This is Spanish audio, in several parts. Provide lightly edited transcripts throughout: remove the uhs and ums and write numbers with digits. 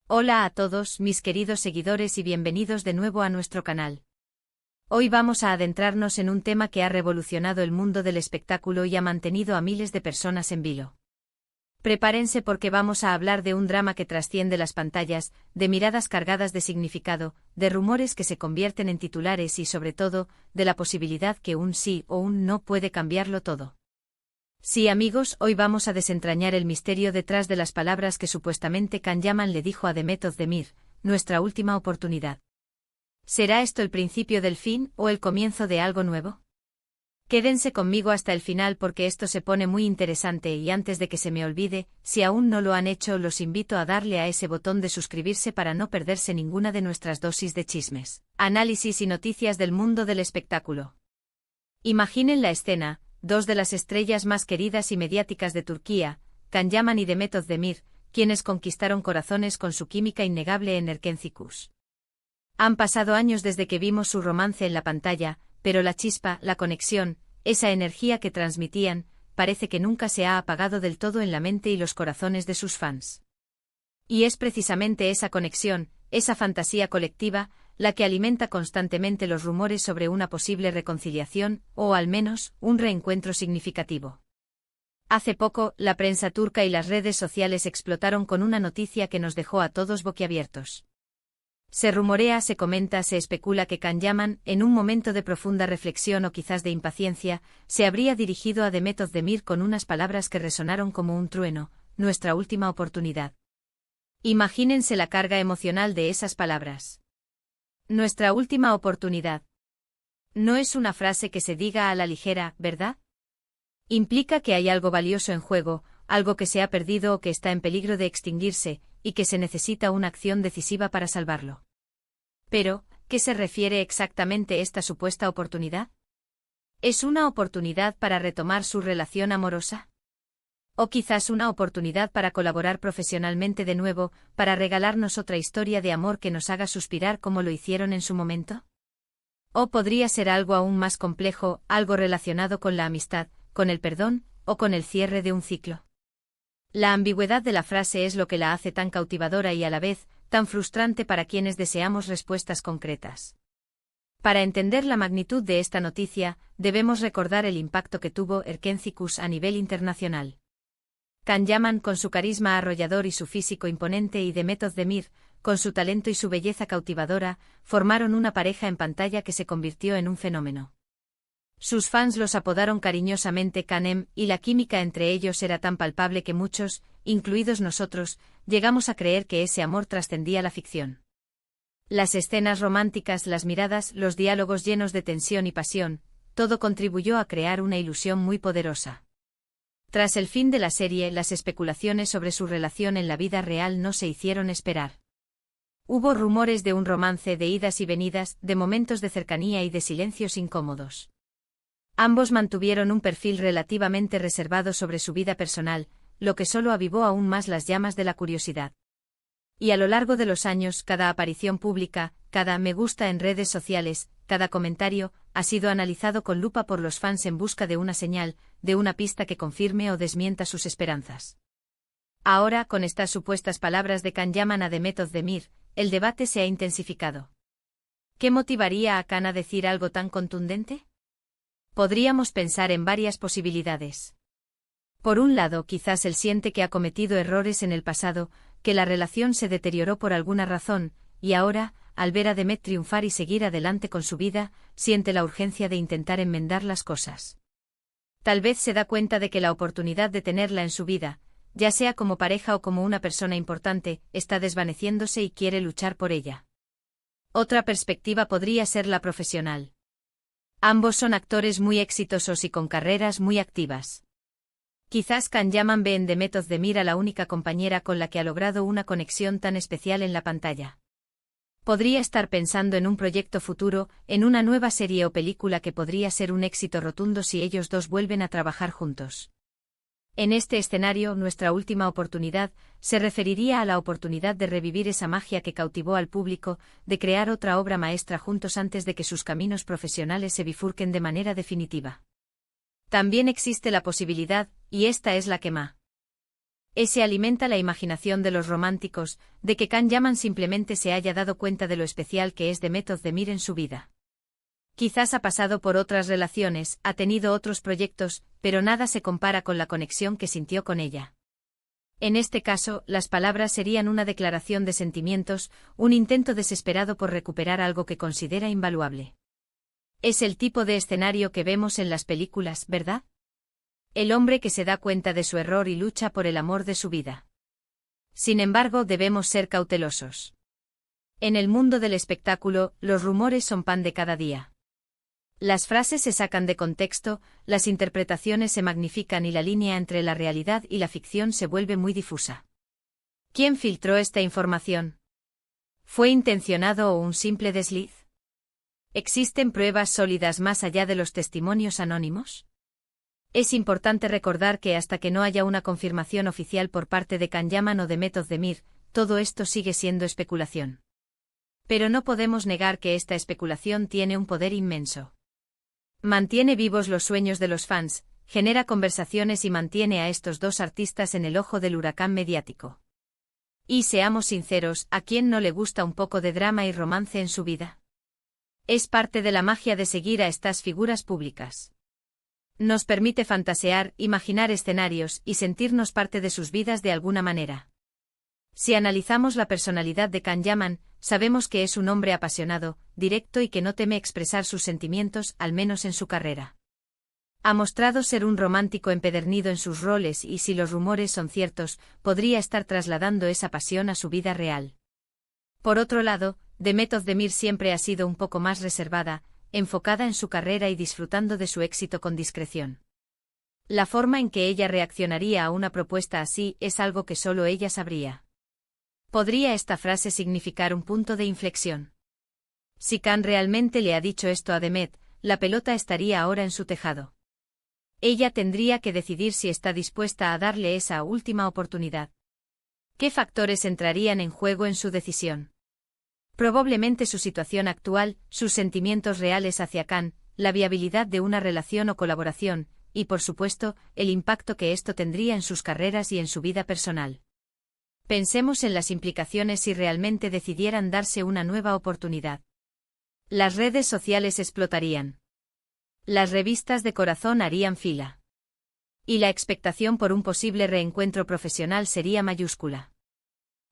Hola a todos, mis queridos seguidores y bienvenidos de nuevo a nuestro canal. Hoy vamos a adentrarnos en un tema que ha revolucionado el mundo del espectáculo y ha mantenido a miles de personas en vilo. Prepárense porque vamos a hablar de un drama que trasciende las pantallas, de miradas cargadas de significado, de rumores que se convierten en titulares y sobre todo, de la posibilidad que un sí o un no puede cambiarlo todo. Sí, amigos, hoy vamos a desentrañar el misterio detrás de las palabras que supuestamente Can Yaman le dijo a Demet Özdemir, nuestra última oportunidad. ¿Será esto el principio del fin o el comienzo de algo nuevo? Quédense conmigo hasta el final porque esto se pone muy interesante y antes de que se me olvide, si aún no lo han hecho, los invito a darle a ese botón de suscribirse para no perderse ninguna de nuestras dosis de chismes, análisis y noticias del mundo del espectáculo. Imaginen la escena. Dos de las estrellas más queridas y mediáticas de Turquía, Can Yaman y Demet Özdemir, quienes conquistaron corazones con su química innegable en Erkenci. Han pasado años desde que vimos su romance en la pantalla, pero la chispa, la conexión, esa energía que transmitían, parece que nunca se ha apagado del todo en la mente y los corazones de sus fans. Y es precisamente esa conexión, esa fantasía colectiva, la que alimenta constantemente los rumores sobre una posible reconciliación, o al menos, un reencuentro significativo. Hace poco, la prensa turca y las redes sociales explotaron con una noticia que nos dejó a todos boquiabiertos. Se rumorea, se comenta, se especula que Can Yaman, en un momento de profunda reflexión o quizás de impaciencia, se habría dirigido a Demet Özdemir con unas palabras que resonaron como un trueno: nuestra última oportunidad. Imagínense la carga emocional de esas palabras. Nuestra última oportunidad. No es una frase que se diga a la ligera, ¿verdad? Implica que hay algo valioso en juego, algo que se ha perdido o que está en peligro de extinguirse, y que se necesita una acción decisiva para salvarlo. Pero, ¿qué se refiere exactamente esta supuesta oportunidad? ¿Es una oportunidad para retomar su relación amorosa? ¿O quizás una oportunidad para colaborar profesionalmente de nuevo, para regalarnos otra historia de amor que nos haga suspirar como lo hicieron en su momento? ¿O podría ser algo aún más complejo, algo relacionado con la amistad, con el perdón, o con el cierre de un ciclo? La ambigüedad de la frase es lo que la hace tan cautivadora y a la vez, tan frustrante para quienes deseamos respuestas concretas. Para entender la magnitud de esta noticia, debemos recordar el impacto que tuvo Erkenci a nivel internacional. Can Yaman, con su carisma arrollador y su físico imponente, y Demet Özdemir, con su talento y su belleza cautivadora, formaron una pareja en pantalla que se convirtió en un fenómeno. Sus fans los apodaron cariñosamente Canem, y la química entre ellos era tan palpable que muchos, incluidos nosotros, llegamos a creer que ese amor trascendía la ficción. Las escenas románticas, las miradas, los diálogos llenos de tensión y pasión, todo contribuyó a crear una ilusión muy poderosa. Tras el fin de la serie, las especulaciones sobre su relación en la vida real no se hicieron esperar. Hubo rumores de un romance, de idas y venidas, de momentos de cercanía y de silencios incómodos. Ambos mantuvieron un perfil relativamente reservado sobre su vida personal, lo que solo avivó aún más las llamas de la curiosidad. Y a lo largo de los años, cada aparición pública, cada me gusta en redes sociales, cada comentario, ha sido analizado con lupa por los fans en busca de una señal, de una pista que confirme o desmienta sus esperanzas. Ahora, con estas supuestas palabras de Can Yaman a Demet Özdemir, el debate se ha intensificado. ¿Qué motivaría a Can a decir algo tan contundente? Podríamos pensar en varias posibilidades. Por un lado, quizás él siente que ha cometido errores en el pasado, que la relación se deterioró por alguna razón, y ahora, al ver a Demet triunfar y seguir adelante con su vida, siente la urgencia de intentar enmendar las cosas. Tal vez se da cuenta de que la oportunidad de tenerla en su vida, ya sea como pareja o como una persona importante, está desvaneciéndose y quiere luchar por ella. Otra perspectiva podría ser la profesional. Ambos son actores muy exitosos y con carreras muy activas. Quizás Can Yaman ve en Demet Özdemir a la única compañera con la que ha logrado una conexión tan especial en la pantalla. Podría estar pensando en un proyecto futuro, en una nueva serie o película que podría ser un éxito rotundo si ellos dos vuelven a trabajar juntos. En este escenario, nuestra última oportunidad se referiría a la oportunidad de revivir esa magia que cautivó al público, de crear otra obra maestra juntos antes de que sus caminos profesionales se bifurquen de manera definitiva. También existe la posibilidad, y esta es la que más Ese alimenta la imaginación de los románticos, de que Can Yaman simplemente se haya dado cuenta de lo especial que es Demet Özdemir en su vida. Quizás ha pasado por otras relaciones, ha tenido otros proyectos, pero nada se compara con la conexión que sintió con ella. En este caso, las palabras serían una declaración de sentimientos, un intento desesperado por recuperar algo que considera invaluable. Es el tipo de escenario que vemos en las películas, ¿verdad? El hombre que se da cuenta de su error y lucha por el amor de su vida. Sin embargo, debemos ser cautelosos. En el mundo del espectáculo, los rumores son pan de cada día. Las frases se sacan de contexto, las interpretaciones se magnifican y la línea entre la realidad y la ficción se vuelve muy difusa. ¿Quién filtró esta información? ¿Fue intencionado o un simple desliz? ¿Existen pruebas sólidas más allá de los testimonios anónimos? Es importante recordar que hasta que no haya una confirmación oficial por parte de Can Yaman o Demet Özdemir, todo esto sigue siendo especulación. Pero no podemos negar que esta especulación tiene un poder inmenso. Mantiene vivos los sueños de los fans, genera conversaciones y mantiene a estos dos artistas en el ojo del huracán mediático. Y seamos sinceros, ¿a quién no le gusta un poco de drama y romance en su vida? Es parte de la magia de seguir a estas figuras públicas. Nos permite fantasear, imaginar escenarios y sentirnos parte de sus vidas de alguna manera. Si analizamos la personalidad de Can Yaman, sabemos que es un hombre apasionado, directo y que no teme expresar sus sentimientos, al menos en su carrera. Ha mostrado ser un romántico empedernido en sus roles y si los rumores son ciertos, podría estar trasladando esa pasión a su vida real. Por otro lado, Demet Özdemir siempre ha sido un poco más reservada, enfocada en su carrera y disfrutando de su éxito con discreción. La forma en que ella reaccionaría a una propuesta así es algo que solo ella sabría. ¿Podría esta frase significar un punto de inflexión? Si Can realmente le ha dicho esto a Demet, la pelota estaría ahora en su tejado. Ella tendría que decidir si está dispuesta a darle esa última oportunidad. ¿Qué factores entrarían en juego en su decisión? Probablemente su situación actual, sus sentimientos reales hacia Can, la viabilidad de una relación o colaboración, y por supuesto, el impacto que esto tendría en sus carreras y en su vida personal. Pensemos en las implicaciones si realmente decidieran darse una nueva oportunidad. Las redes sociales explotarían. Las revistas de corazón harían fila. Y la expectación por un posible reencuentro profesional sería mayúscula.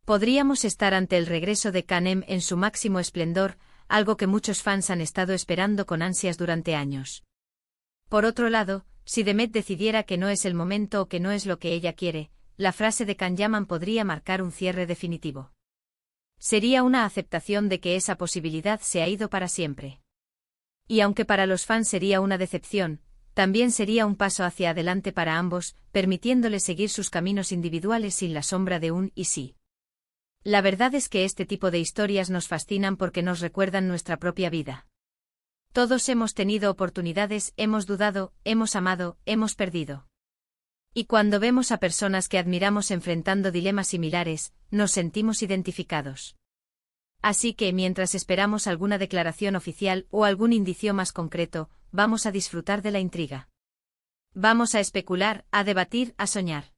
Podríamos estar ante el regreso de Can en su máximo esplendor, algo que muchos fans han estado esperando con ansias durante años. Por otro lado, si Demet decidiera que no es el momento o que no es lo que ella quiere, la frase de Can Yaman podría marcar un cierre definitivo. Sería una aceptación de que esa posibilidad se ha ido para siempre. Y aunque para los fans sería una decepción, también sería un paso hacia adelante para ambos, permitiéndoles seguir sus caminos individuales sin la sombra de un «y sí». La verdad es que este tipo de historias nos fascinan porque nos recuerdan nuestra propia vida. Todos hemos tenido oportunidades, hemos dudado, hemos amado, hemos perdido. Y cuando vemos a personas que admiramos enfrentando dilemas similares, nos sentimos identificados. Así que mientras esperamos alguna declaración oficial o algún indicio más concreto, vamos a disfrutar de la intriga. Vamos a especular, a debatir, a soñar.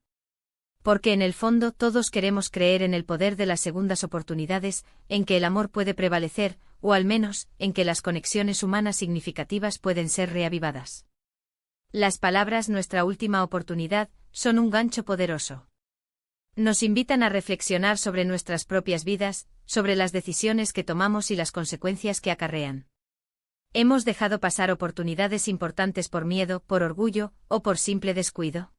Porque en el fondo todos queremos creer en el poder de las segundas oportunidades, en que el amor puede prevalecer, o al menos, en que las conexiones humanas significativas pueden ser reavivadas. Las palabras «nuestra última oportunidad» son un gancho poderoso. Nos invitan a reflexionar sobre nuestras propias vidas, sobre las decisiones que tomamos y las consecuencias que acarrean. ¿Hemos dejado pasar oportunidades importantes por miedo, por orgullo, o por simple descuido?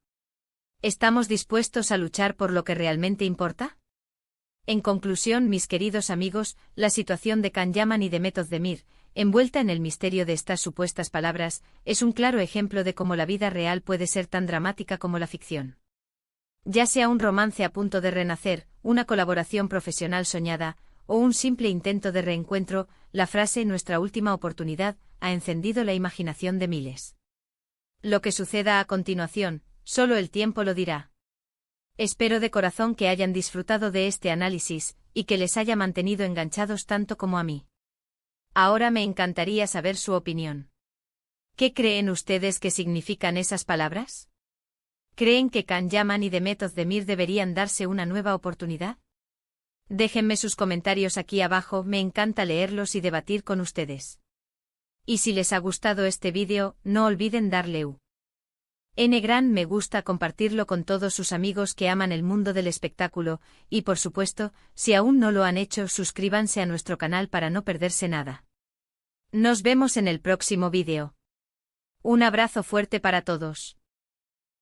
¿Estamos dispuestos a luchar por lo que realmente importa? En conclusión, mis queridos amigos, la situación de Can Yaman y Demet Özdemir, envuelta en el misterio de estas supuestas palabras, es un claro ejemplo de cómo la vida real puede ser tan dramática como la ficción. Ya sea un romance a punto de renacer, una colaboración profesional soñada, o un simple intento de reencuentro, la frase «nuestra última oportunidad» ha encendido la imaginación de miles. Lo que suceda a continuación, solo el tiempo lo dirá. Espero de corazón que hayan disfrutado de este análisis, y que les haya mantenido enganchados tanto como a mí. Ahora me encantaría saber su opinión. ¿Qué creen ustedes que significan esas palabras? ¿Creen que Can Yaman y Demet Özdemir deberían darse una nueva oportunidad? Déjenme sus comentarios aquí abajo, me encanta leerlos y debatir con ustedes. Y si les ha gustado este vídeo, no olviden darle gran me gusta, compartirlo con todos sus amigos que aman el mundo del espectáculo, y por supuesto, si aún no lo han hecho, suscríbanse a nuestro canal para no perderse nada. Nos vemos en el próximo vídeo. Un abrazo fuerte para todos.